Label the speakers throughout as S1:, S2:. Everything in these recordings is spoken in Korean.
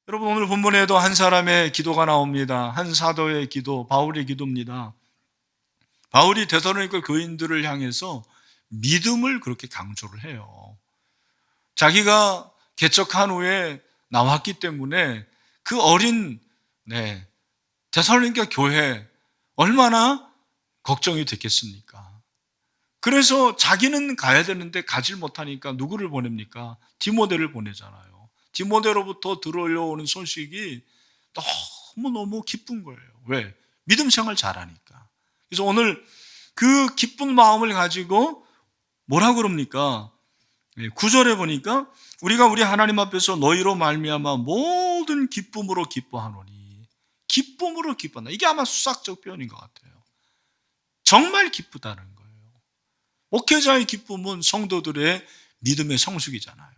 S1: 여러분, 오늘 본문에도 한 사람의 기도가 나옵니다. 한 사도의 기도, 바울의 기도입니다. 바울이 데살로니가 교인들을 향해서 믿음을 그렇게 강조를 해요. 자기가 개척한 후에 나왔기 때문에 그 어린 데살로니가 교회 얼마나 걱정이 됐겠습니까? 그래서 자기는 가야 되는데 가질 못하니까 누구를 보냅니까? 디모데를 보내잖아요. 디모데로부터 들어오는 소식이 너무너무 기쁜 거예요. 왜? 믿음 생활 잘하니까. 그래서 오늘 그 기쁜 마음을 가지고 뭐라고 그럽니까? 9절에 보니까 우리가 우리 하나님 앞에서 너희로 말미암아 모든 기쁨으로 기뻐하노니, 기쁨으로 기뻐한다. 이게 아마 수학적 표현인 것 같아요. 정말 기쁘다는 거예요. 목회자의 기쁨은 성도들의 믿음의 성숙이잖아요.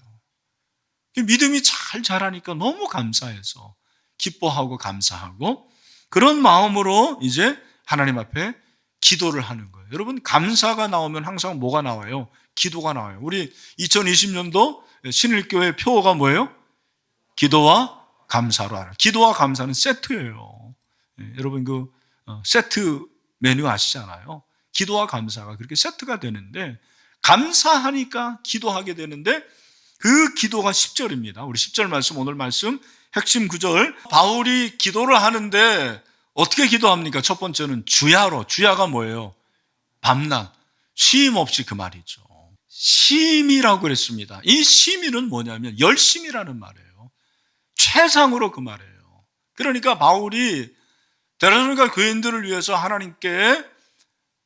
S1: 믿음이 잘 자라니까 너무 감사해서 기뻐하고 감사하고 그런 마음으로 이제 하나님 앞에 기도를 하는 거예요. 여러분, 감사가 나오면 항상 뭐가 나와요? 기도가 나와요. 우리 2020년도 신일교회 표어가 뭐예요? 기도와 감사로 알아요. 기도와 감사는 세트예요. 여러분 그 세트 메뉴 아시잖아요. 기도와 감사가 그렇게 세트가 되는데, 감사하니까 기도하게 되는데 그 기도가 10절입니다. 우리 10절 말씀, 오늘 말씀 핵심 구절. 바울이 기도를 하는데 어떻게 기도합니까? 첫 번째는 주야로. 주야가 뭐예요? 밤낮 쉼 없이, 그 말이죠. 심이라고 그랬습니다. 이 심이는 뭐냐면 열심이라는 말이에요. 최상으로 그 말이에요. 그러니까 바울이 데살로니가 교인들을 위해서 하나님께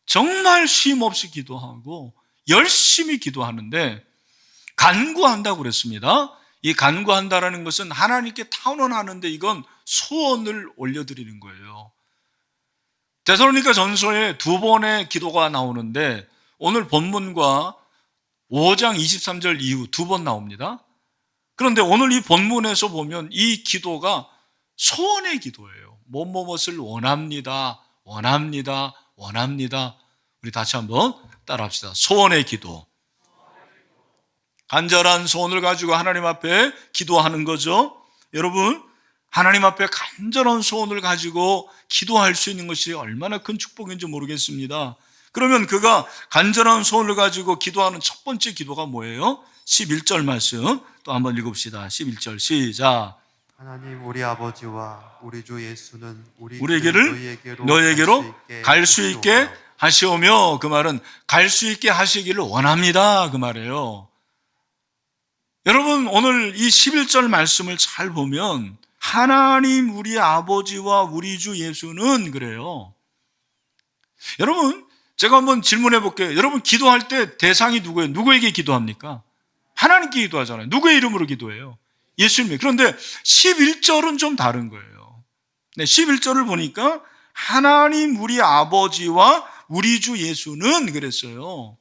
S1: 정말 쉼 없이 기도하고 열심히 기도하는데, 간구한다고 그랬습니다. 이 간구한다라는 것은 하나님께 탄원하는데 이건 소원을 올려드리는 거예요. 데살로니가 전서에 두 번의 기도가 나오는데 오늘 본문과 5장 23절 이후 두 번 나옵니다. 그런데 오늘 이 본문에서 보면 이 기도가 소원의 기도예요. 무엇을 원합니다, 원합니다, 원합니다. 우리 다시 한번 따라합시다. 소원의 기도. 간절한 소원을 가지고 하나님 앞에 기도하는 거죠. 여러분, 하나님 앞에 간절한 소원을 가지고 기도할 수 있는 것이 얼마나 큰 축복인지 모르겠습니다. 그러면 그가 간절한 소원을 가지고 기도하는 첫 번째 기도가 뭐예요? 11절 말씀 또 한번 읽읍시다. 11절 시작.
S2: 하나님 우리 아버지와 우리 주 예수는
S1: 우리에게를 너에게로 갈 수 있게 하시오며, 그 말은 갈 수 있게 하시기를 원합니다, 그 말이에요. 여러분, 오늘 이 11절 말씀을 잘 보면 하나님 우리 아버지와 우리 주 예수는 그래요. 여러분, 제가 한번 질문해 볼게요. 여러분, 기도할 때 대상이 누구예요? 누구에게 기도합니까? 하나님께 기도하잖아요. 누구의 이름으로 기도해요? 예수님의. 그런데 11절은 좀 다른 거예요. 11절을 보니까 하나님 우리 아버지와 우리 주 예수는 그랬어요.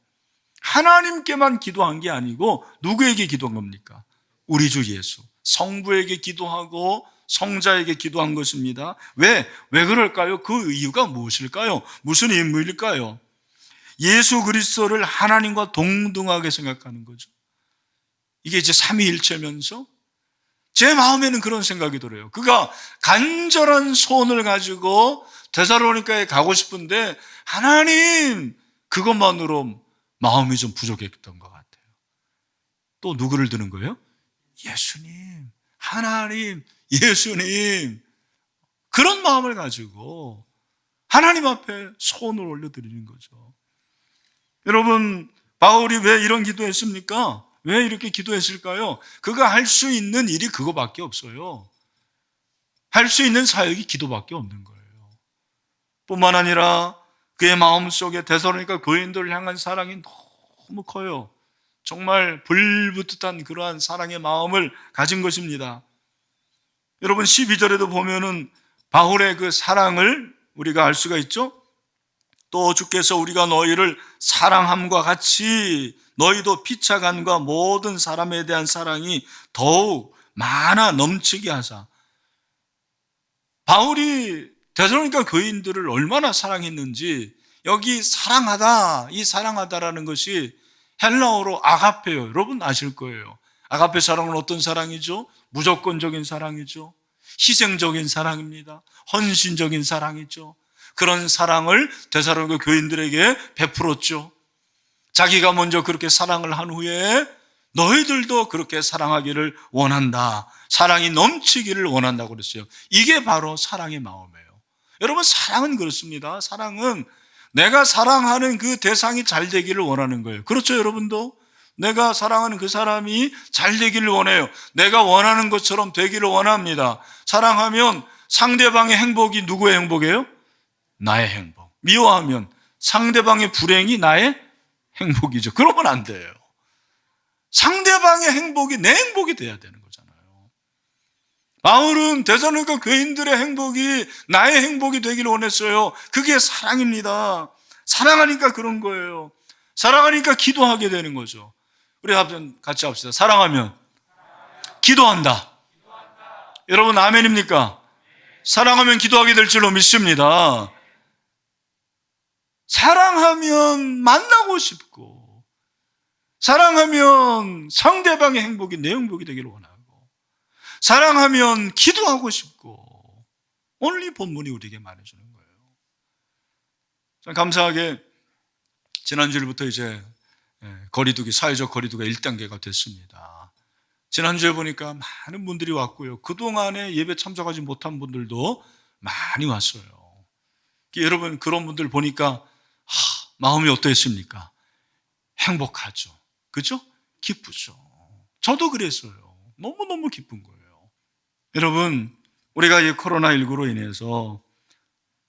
S1: 하나님께만 기도한 게 아니고 누구에게 기도한 겁니까? 우리 주 예수. 성부에게 기도하고 성자에게 기도한 것입니다. 왜 그럴까요? 그 이유가 무엇일까요? 무슨 인물일까요? 예수 그리스도를 하나님과 동등하게 생각하는 거죠. 이게 이제 삼위일체면서 제 마음에는 그런 생각이 들어요. 그가 간절한 소원을 가지고 데살로니가에 가고 싶은데 하나님, 그것만으로 마음이 좀 부족했던 것 같아요. 또 누구를 드는 거예요? 예수님, 하나님, 예수님. 그런 마음을 가지고 하나님 앞에 소원을 올려드리는 거죠. 여러분, 바울이 왜 이런 기도했습니까? 왜 이렇게 기도했을까요? 그가 할 수 있는 일이 그거밖에 없어요. 할 수 있는 사역이 기도밖에 없는 거예요. 뿐만 아니라 그의 마음속에 데살로니가 교인들을 향한 사랑이 너무 커요. 정말 불붙듯한 그러한 사랑의 마음을 가진 것입니다. 여러분, 12절에도 보면은 바울의 그 사랑을 우리가 알 수가 있죠. 또 주께서 우리가 너희를 사랑함과 같이 너희도 피차간과 모든 사람에 대한 사랑이 더욱 많아 넘치게 하사. 바울이 데살로니가 교인들을 얼마나 사랑했는지, 여기 사랑하다, 이 사랑하다라는 것이 헬라어로 아가페요. 여러분 아실 거예요. 아가페 사랑은 어떤 사랑이죠? 무조건적인 사랑이죠. 희생적인 사랑입니다. 헌신적인 사랑이죠. 그런 사랑을 데살로니가 교인들에게 베풀었죠. 자기가 먼저 그렇게 사랑을 한 후에 너희들도 그렇게 사랑하기를 원한다. 사랑이 넘치기를 원한다고 그랬어요. 이게 바로 사랑의 마음이에요. 여러분, 사랑은 그렇습니다. 사랑은 내가 사랑하는 그 대상이 잘 되기를 원하는 거예요. 그렇죠, 여러분도? 내가 사랑하는 그 사람이 잘 되기를 원해요. 내가 원하는 것처럼 되기를 원합니다. 사랑하면 상대방의 행복이 누구의 행복이에요? 나의 행복. 미워하면 상대방의 불행이 나의 행복이죠. 그러면 안 돼요. 상대방의 행복이 내 행복이 돼야 되는 거잖아요. 바울은 데살로니가 교인들의 행복이 나의 행복이 되기를 원했어요. 그게 사랑입니다. 사랑하니까 그런 거예요. 사랑하니까 기도하게 되는 거죠. 우리 같이 합시다. 사랑하면 기도한다. 여러분, 아멘입니까? 사랑하면 기도하게 될 줄로 믿습니다. 사랑하면 만나고 싶고, 사랑하면 상대방의 행복이 내 행복이 되기를 원하고, 사랑하면 기도하고 싶고, 오늘 이 본문이 우리에게 말해주는 거예요. 참 감사하게 지난주부터 이제 거리두기, 사회적 거리두기가 1단계가 됐습니다. 지난주에 보니까 많은 분들이 왔고요. 그동안에 예배 참석하지 못한 분들도 많이 왔어요. 여러분, 그런 분들 보니까 마음이 어떠했습니까? 행복하죠. 그죠? 기쁘죠. 저도 그랬어요. 너무너무 기쁜 거예요. 여러분, 우리가 이 코로나19로 인해서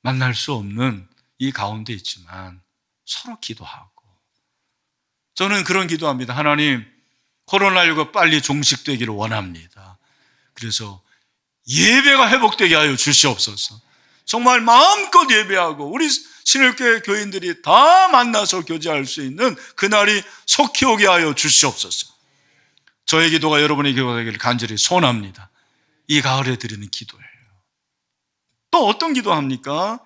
S1: 만날 수 없는 이 가운데 있지만 서로 기도하고, 저는 그런 기도합니다. 하나님, 코로나19가 빨리 종식되기를 원합니다. 그래서 예배가 회복되게 하여 주시옵소서. 정말 마음껏 예배하고 우리 신일교회 교인들이 다 만나서 교제할 수 있는 그날이 속히 오게 하여 주시옵소서. 저의 기도가 여러분의 기도가 되기를 간절히 소원합니다. 이 가을에 드리는 기도예요. 또 어떤 기도합니까?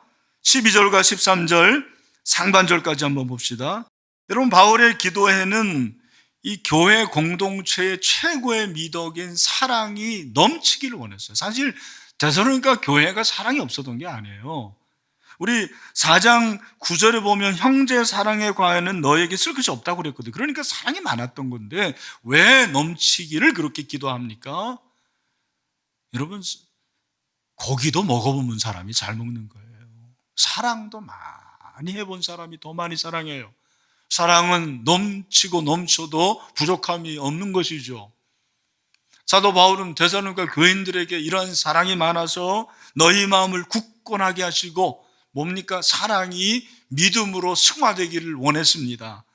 S1: 12절과 13절 상반절까지 한번 봅시다. 여러분, 바울의 기도에는 이 교회 공동체의 최고의 미덕인 사랑이 넘치기를 원했어요. 사실 데살로니가 교회가 사랑이 없었던 게 아니에요. 우리 4장 9절에 보면 형제 사랑에 관하여는 너에게 쓸 것이 없다고 그랬거든요. 그러니까 사랑이 많았던 건데 왜 넘치기를 그렇게 기도합니까? 여러분, 고기도 먹어보면 사람이 잘 먹는 거예요. 사랑도 많이 해본 사람이 더 많이 사랑해요. 사랑은 넘치고 넘쳐도 부족함이 없는 것이죠. 사도 바울은 데살로니가 교인들에게 이러한 사랑이 많아서 너희 마음을 굳건하게 하시고, 뭡니까? 사랑이 믿음으로 승화되기를 원했습니다.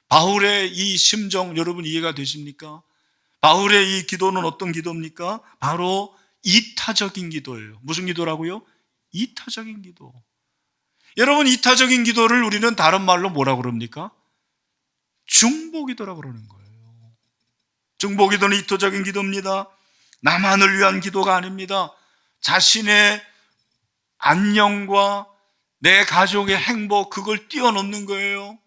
S1: 바울의 이 심정 여러분 이해가 되십니까? 바울의 이 기도는 어떤 기도입니까? 바로 이타적인 기도예요. 무슨 기도라고요? 이타적인 기도. 여러분, 이타적인 기도를 우리는 다른 말로 뭐라고 그럽니까? 중보기도라고 그러는 거예요. 중보기도는 이타적인 기도입니다. 나만을 위한 기도가 아닙니다. 자신의 안녕과 내 가족의 행복, 그걸 뛰어넘는 거예요.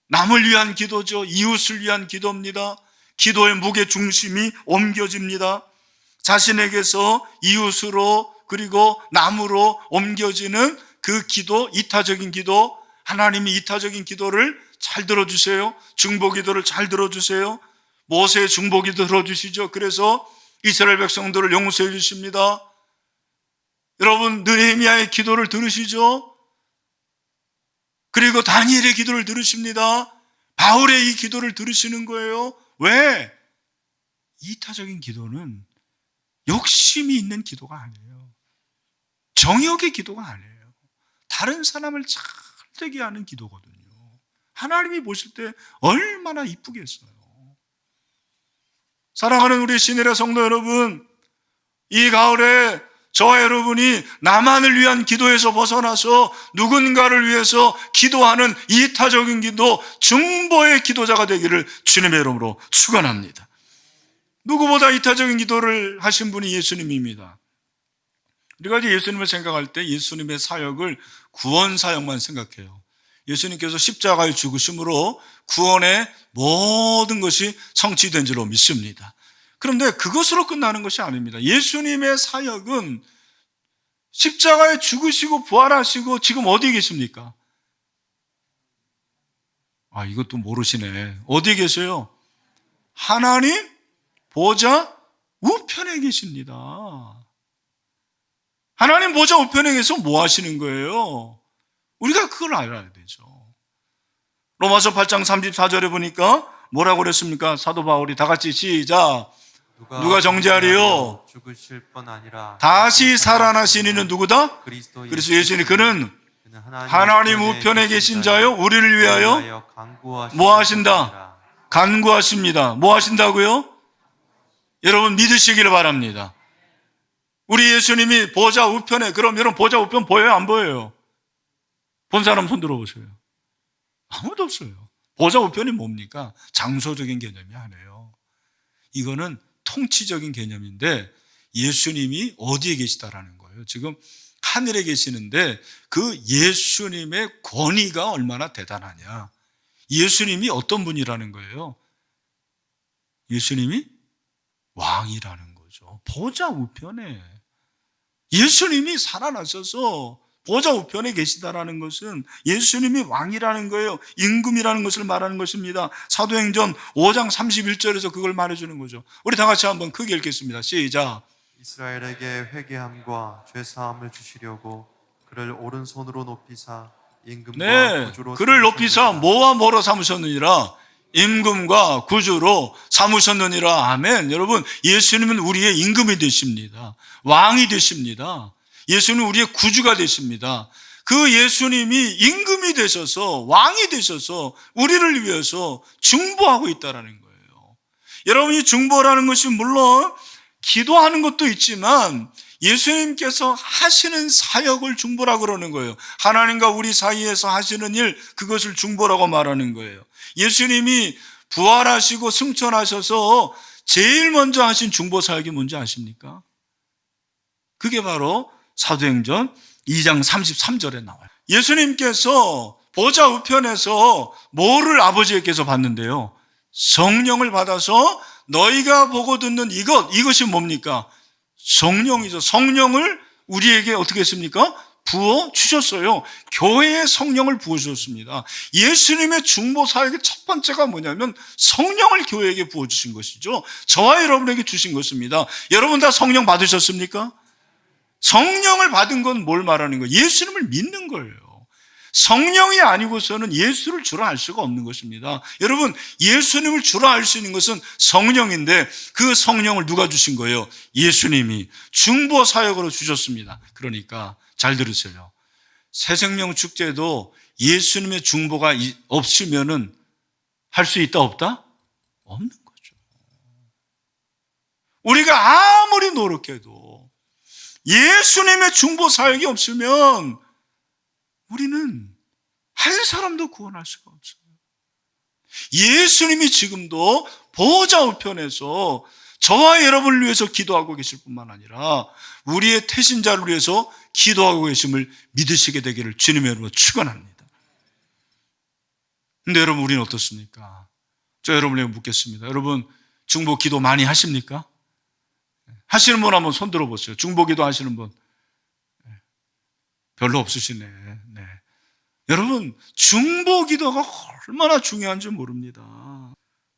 S1: 남을 위한 기도죠. 이웃을 위한 기도입니다. 기도의 무게 중심이 옮겨집니다. 자신에게서 이웃으로 그리고 남으로 옮겨지는 그 기도, 이타적인 기도. 하나님이 이타적인 기도를 잘 들어주세요. 중보기도를 잘 들어주세요. 모세의 중보기도 들어주시죠. 그래서 이스라엘 백성들을 용서해 주십니다. 여러분, 느헤미야의 기도를 들으시죠? 그리고 다니엘의 기도를 들으십니다. 바울의 이 기도를 들으시는 거예요. 왜? 이타적인 기도는 욕심이 있는 기도가 아니에요. 정욕의 기도가 아니에요. 다른 사람을 잘 되게 하는 기도거든요. 하나님이 보실 때 얼마나 이쁘겠어요. 사랑하는 우리 신일의 성도 여러분, 이 가을에 저와 여러분이 나만을 위한 기도에서 벗어나서 누군가를 위해서 기도하는 이타적인 기도, 중보의 기도자가 되기를 주님의 이름으로 축원합니다. 누구보다 이타적인 기도를 하신 분이 예수님입니다. 우리가 이제 예수님을 생각할 때 예수님의 사역을 구원 사역만 생각해요. 예수님께서 십자가에 죽으심으로 구원의 모든 것이 성취된 줄로 믿습니다. 그런데 그것으로 끝나는 것이 아닙니다. 예수님의 사역은 십자가에 죽으시고 부활하시고 지금 어디에 계십니까? 이것도 모르시네. 어디에 계세요? 하나님 보좌 우편에 계십니다. 하나님 보좌 우편에 계서 뭐 하시는 거예요? 우리가 그걸 알아야 되죠. 로마서 8장 34절에 보니까 뭐라고 그랬습니까? 사도 바울이 다 같이 시작. 누가 정죄하리요?
S2: 죽으실 뿐 아니라
S1: 다시 살아나신 이는 누구다?
S2: 그리스도
S1: 예수님. 그는 하나님 우편에 계신 자요 우리를 위하여 뭐 하신다? 간구하십니다. 뭐 하신다고요? 여러분 믿으시기를 바랍니다. 우리 예수님이 보좌 우편에, 그럼 여러분 보좌 우편 보여요? 안 보여요? 본 사람 손 들어보세요. 아무도 없어요. 보좌 우편이 뭡니까? 장소적인 개념이 아니에요. 이거는 통치적인 개념인데 예수님이 어디에 계시다라는 거예요. 지금 하늘에 계시는데 그 예수님의 권위가 얼마나 대단하냐. 예수님이 어떤 분이라는 거예요? 예수님이 왕이라는 거죠. 보좌 우편에. 예수님이 살아나셔서 보좌 우편에 계시다라는 것은 예수님이 왕이라는 거예요. 임금이라는 것을 말하는 것입니다. 사도행전 5장 31절에서 그걸 말해주는 거죠. 우리 다 같이 한번 크게 읽겠습니다. 시작.
S2: 이스라엘에게 회개함과 죄사함을 주시려고 그를 오른손으로 높이사 임금과 구주로
S1: 그를 높이사
S2: 삼으셨느니라.
S1: 뭐와 뭐로 삼으셨느니라? 임금과 구주로 삼으셨느니라. 아멘. 여러분, 예수님은 우리의 임금이 되십니다. 왕이 되십니다. 예수님은 우리의 구주가 되십니다. 그 예수님이 임금이 되셔서 왕이 되셔서 우리를 위해서 중보하고 있다는 거예요. 여러분이 중보라는 것이 물론 기도하는 것도 있지만 예수님께서 하시는 사역을 중보라고 그러는 거예요. 하나님과 우리 사이에서 하시는 일, 그것을 중보라고 말하는 거예요. 예수님이 부활하시고 승천하셔서 제일 먼저 하신 중보 사역이 뭔지 아십니까? 그게 바로 사도행전 2장 33절에 나와요. 예수님께서 보좌 우편에서 뭐를 아버지께서 받는데요? 성령을 받아서 너희가 보고 듣는 이것이 뭡니까? 성령이죠. 성령을 우리에게 어떻게 했습니까? 부어 주셨어요. 교회에 성령을 부어 주셨습니다. 예수님의 중보 사역의 첫 번째가 뭐냐면 성령을 교회에게 부어 주신 것이죠. 저와 여러분에게 주신 것입니다. 여러분 다 성령 받으셨습니까? 성령을 받은 건 뭘 말하는 거예요? 예수님을 믿는 거예요. 성령이 아니고서는 예수를 주로 알 수가 없는 것입니다. 여러분, 예수님을 주로 알 수 있는 것은 성령인데 그 성령을 누가 주신 거예요? 예수님이 중보 사역으로 주셨습니다. 그러니까 잘 들으세요. 새생명 축제도 예수님의 중보가 없으면은 할 수 있다 없다? 없는 거죠. 우리가 아무리 노력해도 예수님의 중보 사역이 없으면 우리는 한 사람도 구원할 수가 없어요. 예수님이 지금도 보좌 우편에서 저와 여러분을 위해서 기도하고 계실 뿐만 아니라 우리의 태신자를 위해서 기도하고 계심을 믿으시게 되기를 주님의 이름으로 축원합니다. 근데 여러분, 우리는 어떻습니까? 저 여러분에게 묻겠습니다. 여러분, 중보 기도 많이 하십니까? 하시는 분 한번 손 들어보세요. 중보 기도 하시는 분. 별로 없으시네. 네. 여러분, 중보 기도가 얼마나 중요한지 모릅니다.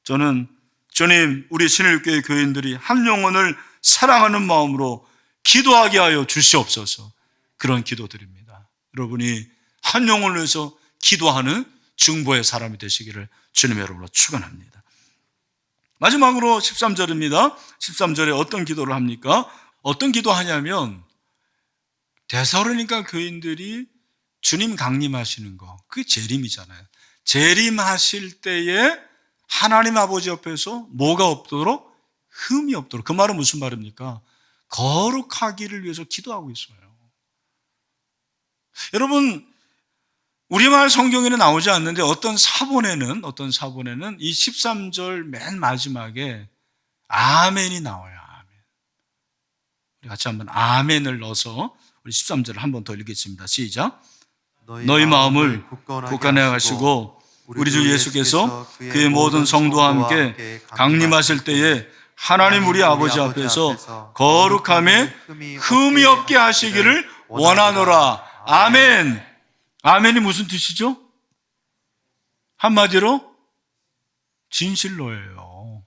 S1: 저는 주님, 우리 신일교회 교인들이 한 영혼을 사랑하는 마음으로 기도하게 하여 주시옵소서. 그런 기도드립니다. 여러분이 한 영혼을 위해서 기도하는 중보의 사람이 되시기를 주님의 이름으로 축원합니다. 마지막으로 13절입니다. 13절에 어떤 기도를 합니까? 어떤 기도 하냐면 데살로니가 교인들이 주님 강림하시는 거, 그게 재림이잖아요. 재림하실 때에 하나님 아버지 옆에서 뭐가 없도록? 흠이 없도록. 그 말은 무슨 말입니까? 거룩하기를 위해서 기도하고 있어요. 여러분, 우리말 성경에는 나오지 않는데 어떤 사본에는 이 13절 맨 마지막에 아멘이 나와요. 아멘. 우리 같이 한번 아멘을 넣어서 우리 13절을 한 번 더 읽겠습니다. 시작. 너희 마음을 굳건하게 하시고 우리 주 예수께서 그의 모든 성도와 함께 강림하실 때에 하나님 우리 아버지 앞에서 거룩함에 흠이 없게 하시기를 원하노라. 아멘. 아멘이 무슨 뜻이죠? 한마디로 진실로예요.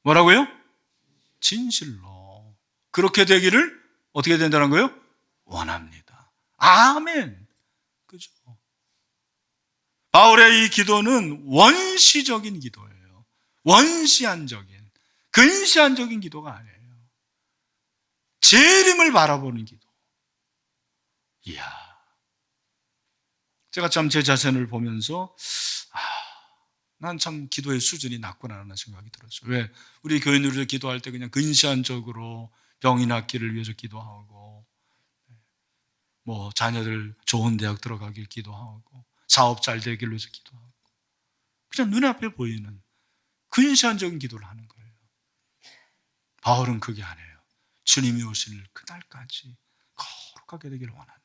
S1: 뭐라고요? 진실로. 그렇게 되기를 어떻게 된다는 거예요? 원합니다. 아멘. 그죠? 바울의 이 기도는 원시적인 기도예요. 원시한적인, 근시한적인 기도가 아니에요. 재림을 바라보는 기도. 이야. 제가 참 제 자신을 보면서 난 참 기도의 수준이 낮구나 하는 생각이 들었어요. 왜? 우리 교인들이 기도할 때 그냥 근시안적으로 병이 낫기를 위해서 기도하고, 뭐 자녀들 좋은 대학 들어가길 기도하고, 사업 잘 되길 위해서 기도하고, 그냥 눈앞에 보이는 근시안적인 기도를 하는 거예요. 바울은 그게 아니에요. 주님이 오실 그날까지 거룩하게 되기를 원한다.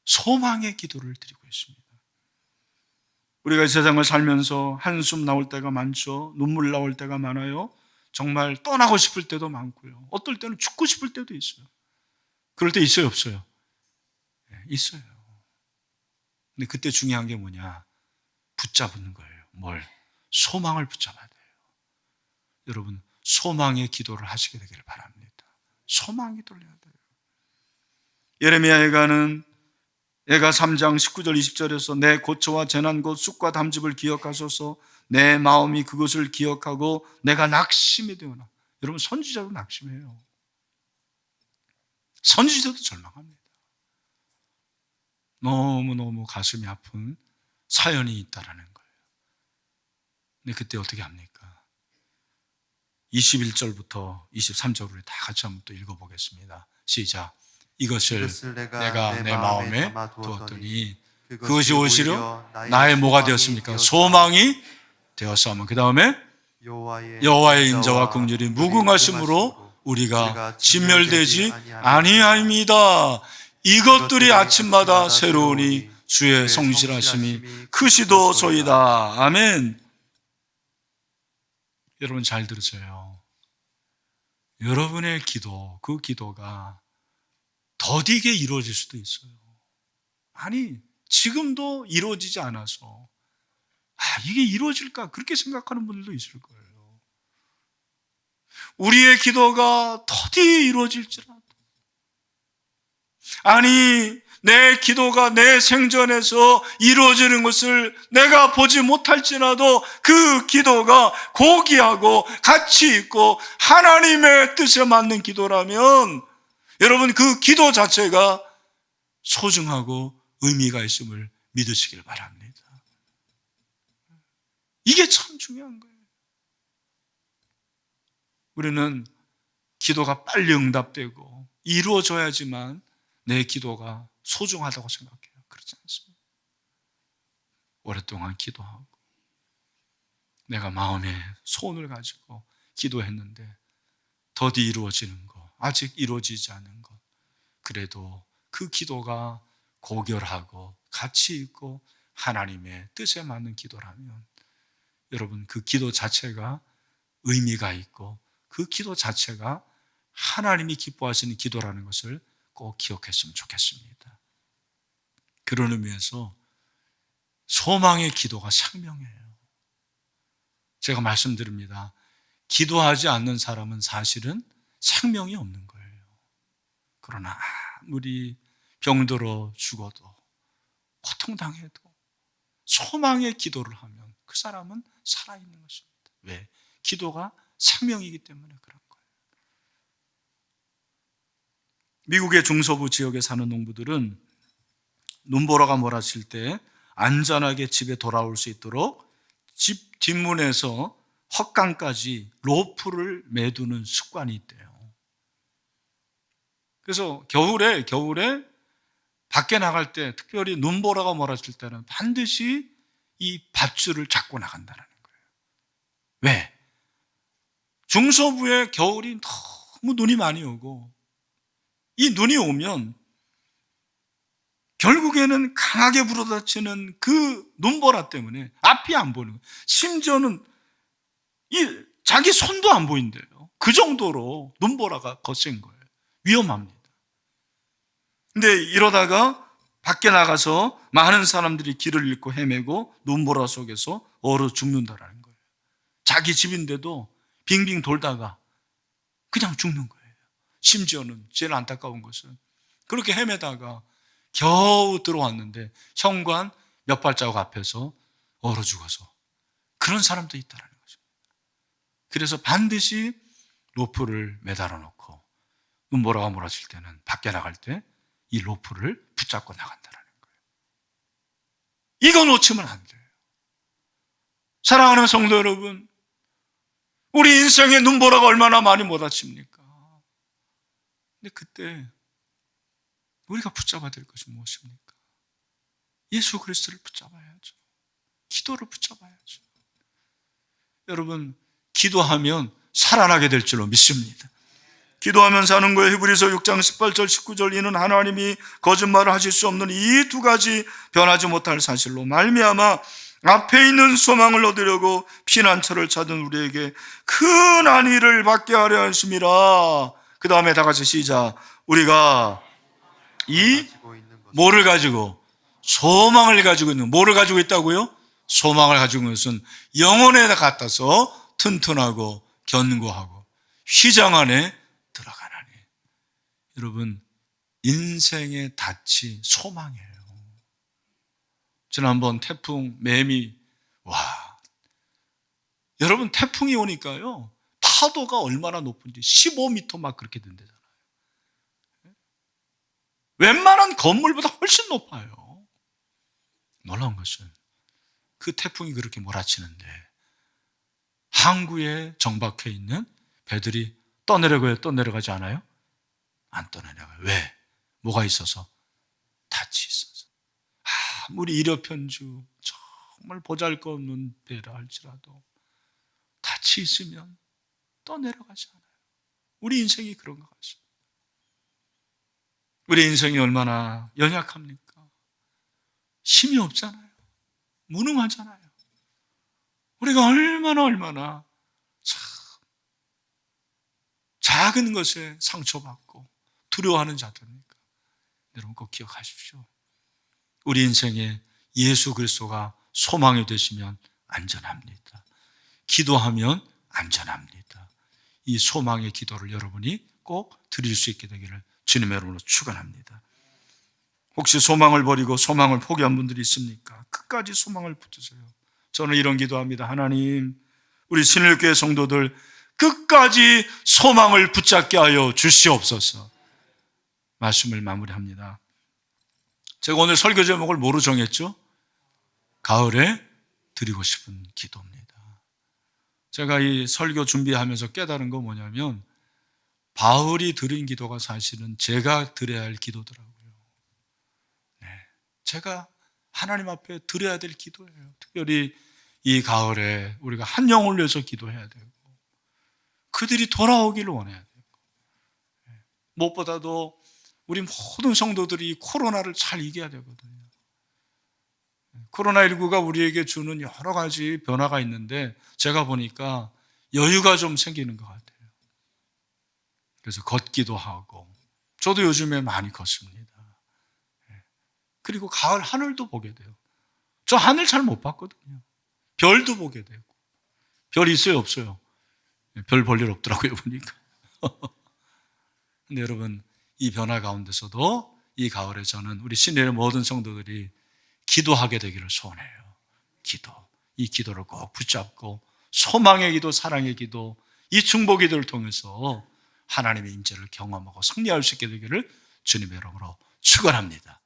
S1: 소망의 기도를 드리고 있습니다. 우리가 이 세상을 살면서 한숨 나올 때가 많죠. 눈물 나올 때가 많아요. 정말 떠나고 싶을 때도 많고요. 어떨 때는 죽고 싶을 때도 있어요. 그럴 때 있어요, 없어요? 네, 있어요. 근데 그때 중요한 게 뭐냐? 붙잡는 거예요. 뭘? 소망을 붙잡아야 돼요. 여러분, 소망의 기도를 하시게 되기를 바랍니다. 소망의 기도를 해야 돼요. 예레미야 예가는 예가 3장 19절 20절에서 내 고초와 재난 곧 쑥과 담즙을 기억하소서. 내 마음이 그것을 기억하고 내가 낙심이 되오나. 여러분, 선지자도 낙심해요. 선지자도 절망합니다. 너무너무 가슴이 아픈 사연이 있다라는 거예요. 근데 그때 어떻게 합니까? 21절부터 23절로 다 같이 한번 또 읽어보겠습니다. 시작. 이것을 내가 내 마음에 두었더니 그것이 오히려 나의 뭐가 되었습니까? 소망이 되었사오면, 그 다음에 여호와의 인자와 긍휼이 무궁하심으로 우리가 진멸되지 아니하입니다. 이것들이 아침마다 새로우니 주의 성실하심이 크시도소이다. 아멘. 여러분 잘 들으세요. 여러분의 기도, 그 기도가 더디게 이루어질 수도 있어요. 아니, 지금도 이루어지지 않아서 이게 이루어질까? 그렇게 생각하는 분들도 있을 거예요. 우리의 기도가 더디 이루어질지라도, 아니, 내 기도가 내 생전에서 이루어지는 것을 내가 보지 못할지라도 그 기도가 고귀하고 가치 있고 하나님의 뜻에 맞는 기도라면 여러분, 그 기도 자체가 소중하고 의미가 있음을 믿으시길 바랍니다. 이게 참 중요한 거예요. 우리는 기도가 빨리 응답되고 이루어져야지만 내 기도가 소중하다고 생각해요. 그렇지 않습니다. 오랫동안 기도하고 내가 마음에 소원을 가지고 기도했는데 더디 이루어지는 것, 아직 이루어지지 않은 것, 그래도 그 기도가 고결하고 가치 있고 하나님의 뜻에 맞는 기도라면 여러분, 그 기도 자체가 의미가 있고 그 기도 자체가 하나님이 기뻐하시는 기도라는 것을 꼭 기억했으면 좋겠습니다. 그런 의미에서 소망의 기도가 생명이에요. 제가 말씀드립니다. 기도하지 않는 사람은 사실은 생명이 없는 거예요. 그러나 아무리 병들어 죽어도 고통당해도 소망의 기도를 하면 그 사람은 살아있는 것입니다. 왜? 기도가 생명이기 때문에 그런 거예요. 미국의 중서부 지역에 사는 농부들은 눈보라가 몰아칠 때 안전하게 집에 돌아올 수 있도록 집 뒷문에서 헛간까지 로프를 매두는 습관이 있대요. 그래서 겨울에 밖에 나갈 때, 특별히 눈보라가 몰아칠 때는 반드시 이 밧줄을 잡고 나간다는 거예요. 왜? 중서부의 겨울이 너무 눈이 많이 오고 이 눈이 오면 결국에는 강하게 불어닥치는 그 눈보라 때문에 앞이 안 보는 거예요. 심지어는 이 자기 손도 안 보인대요. 그 정도로 눈보라가 거센 거예요. 위험합니다. 근데 이러다가 밖에 나가서 많은 사람들이 길을 잃고 헤매고 눈보라 속에서 얼어 죽는다라는 거예요. 자기 집인데도 빙빙 돌다가 그냥 죽는 거예요. 심지어는 제일 안타까운 것은 그렇게 헤매다가 겨우 들어왔는데 현관 몇 발자국 앞에서 얼어 죽어서 그런 사람도 있다는 거죠. 그래서 반드시 로프를 매달아 놓고 눈보라가 몰아칠 때는 밖에 나갈 때 이 로프를 붙잡고 나간다는 거예요. 이거 놓치면 안 돼요. 사랑하는 성도 여러분, 우리 인생의 눈보라가 얼마나 많이 몰아칩니까? 근데 그때 우리가 붙잡아야 될 것이 무엇입니까? 예수 그리스도를 붙잡아야죠. 기도를 붙잡아야죠. 여러분, 기도하면 살아나게 될 줄로 믿습니다. 기도하면 사는 거예요. 히브리서 6장 18절 19절 이는 하나님이 거짓말을 하실 수 없는 이 두 가지 변하지 못할 사실로 말미암아 앞에 있는 소망을 얻으려고 피난처를 찾은 우리에게 큰 안위를 받게 하려 하심이라. 그 다음에 다 같이 시작. 우리가 이 뭐를 가지고? 소망을 가지고 있는, 뭐를 가지고 있다고요? 소망을 가지고 있는 것은 영혼에 갖다서 튼튼하고 견고하고 휘장 안에 들어가나니. 여러분, 인생의 닻이 소망이에요. 지난번 태풍 매미, 여러분 태풍이 오니까요 파도가 얼마나 높은지 15m 막 그렇게 된대잖아요. 웬만한 건물보다 훨씬 높아요. 놀라운 것은 그 태풍이 그렇게 몰아치는데 항구에 정박해 있는 배들이 떠내려가요? 떠내려가지 않아요? 안 떠내려가요. 왜? 뭐가 있어서? 닻이 있어서. 아무리 일여편주 정말 보잘것없는 배라 할지라도 닻이 있으면 떠내려가지 않아요. 우리 인생이 그런 것 같습니다. 우리 인생이 얼마나 연약합니까? 힘이 없잖아요. 무능하잖아요. 우리가 얼마나 참 작은 것에 상처받고 두려워하는 자들입니까? 여러분 꼭 기억하십시오. 우리 인생에 예수 그리스도가 소망이 되시면 안전합니다. 기도하면 안전합니다. 이 소망의 기도를 여러분이 꼭 드릴 수 있게 되기를 주님의 이름으로 축원합니다. 혹시 소망을 버리고 소망을 포기한 분들이 있습니까? 끝까지 소망을 붙드세요. 저는 이런 기도합니다. 하나님, 우리 신일교회 성도들 끝까지 소망을 붙잡게 하여 주시옵소서. 말씀을 마무리합니다. 제가 오늘 설교 제목을 뭐로 정했죠? 가을에 드리고 싶은 기도입니다. 제가 이 설교 준비하면서 깨달은 거 뭐냐면 바울이 드린 기도가 사실은 제가 드려야 할 기도더라고요. 네, 제가 하나님 앞에 드려야 될 기도예요. 특별히 이 가을에 우리가 한 영혼을 위해서 기도해야 되고 그들이 돌아오기를 원해야 되고 무엇보다도 우리 모든 성도들이 코로나를 잘 이겨야 되거든요. 코로나19가 우리에게 주는 여러 가지 변화가 있는데 제가 보니까 여유가 좀 생기는 것 같아요. 그래서 걷기도 하고 저도 요즘에 많이 걷습니다. 그리고 가을 하늘도 보게 돼요. 저 하늘 잘 못 봤거든요. 별도 보게 되고. 별 있어요, 없어요? 별 볼 일 없더라고요, 보니까. 근데 여러분, 이 변화 가운데서도 이 가을에 저는 우리 신뢰의 모든 성도들이 기도하게 되기를 소원해요. 기도. 이 기도를 꼭 붙잡고 소망의 기도, 사랑의 기도, 이 중보 기도를 통해서 하나님의 임재를 경험하고 승리할 수 있게 되기를 주님의 이름으로 축원합니다.